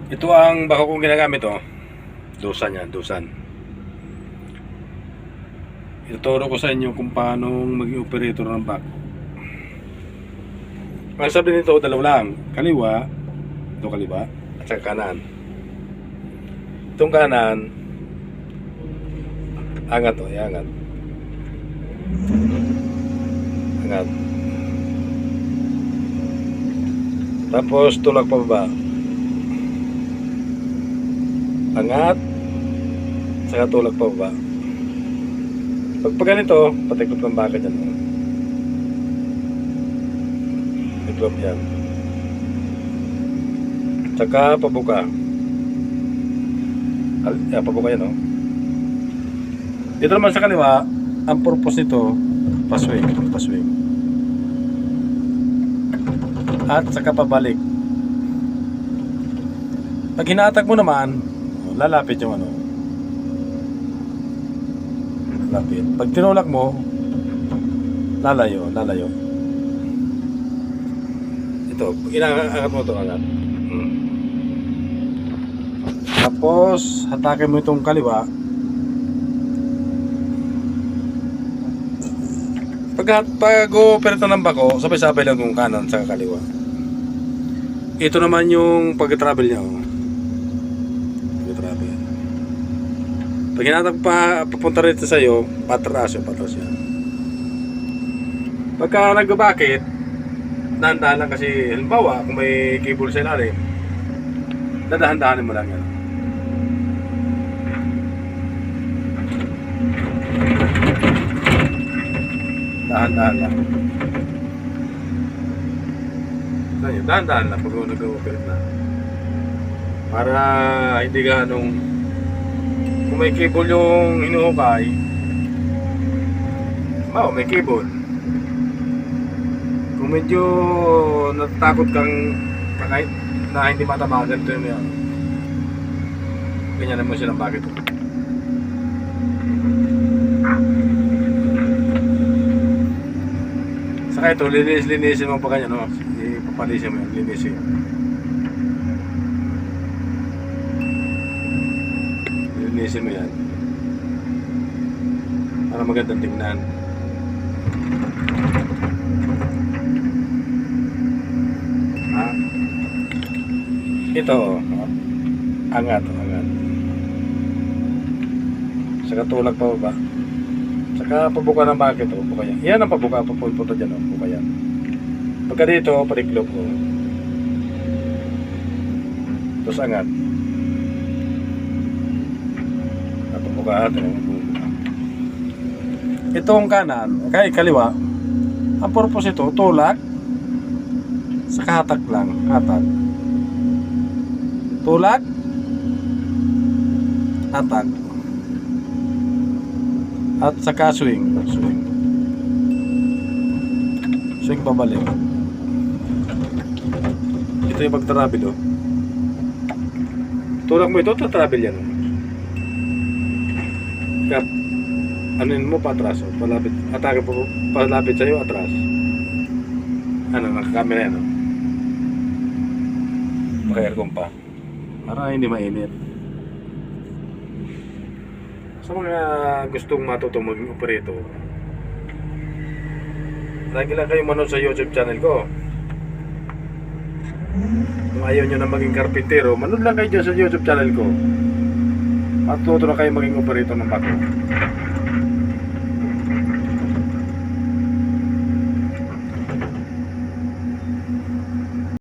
Ito ang bako kong ginagamit, oh. Dusan yan, dusan. Ituturo ko sa inyo kung paano maging operator ng bako. Ang sabi nito, dalawa lang. Kaliwa, ito kaliwa, at saka kanan. Itong kanan, angat, oh, angat. Angat. Tapos tulak pa baba. Angat, saka tulak pa baba. Pag ganito, patiklop ng baka dyan. Tiklop yan. Saka pabuka. Pabuka yan, oh. Dito naman sa kaliwa, ang purpose nito, paswing. At saka pabalik. Pag hinatak mo naman, lalapit yung ano. Lapit. Pag tinulak mo, lalayo. Ito, pag inaangat mo ito, angat. Tapos, hatakin mo itong kaliwa. Pag-operate ng bako, sabay-sabay lang yung kanan sa kaliwa. Ito naman yung pag-travel niya, oh. Pag-travel. Pag hinatak pa, papunta rito sa iyo, patras yan. Pagka nagbabakit, dahan-dahan lang kasi, halimbawa, kung may cable sa ilalim, dadahan-dahanin mo lang yan. Dahan-dahan lang. Dahan-dahan lang pag nag-operate na. Para hindi ganong kung may cable yung hinuhukay, may cable. Kung medyo natatakot kang kahit na hindi matabagan, ito yung yan. Ganyan naman silang bakit. Saka ito, linisin mo pa kanya, no? Ipapalisin mo yan, linisin. Linisin mo yan. Para magandang tingnan. Ito, angat. Saka tulak pa ba? Saka pabuka ng bakit, oh, buka yan. Yan ang pabuka, papunta dyan, oh, buka yan. Pagka dito, pariklop, oh. Tapos angat. Pabuka natin, oh. Itong kanan, kaya kaliwa, ang purpose ito, tulak, saka hatak lang, hatak. Tulak, hatak. At saka swing pabalik. Ito yung pag-travel, oh. Tulak mo ito, travel yan, oh. Kaya anuin mo pa atras, oh. Palapit, atake po, palapit sa'yo, atras. Nakakamera yan, oh. Maka-aircon pa para hindi mainit. Sa mga gustong matutong maging operator, lagi lang kayo manood sa YouTube channel ko. Kung ayaw nyo na maging karpintero, manood lang kayo dyan sa YouTube channel ko. Matuto na kayo maging operator ng bako.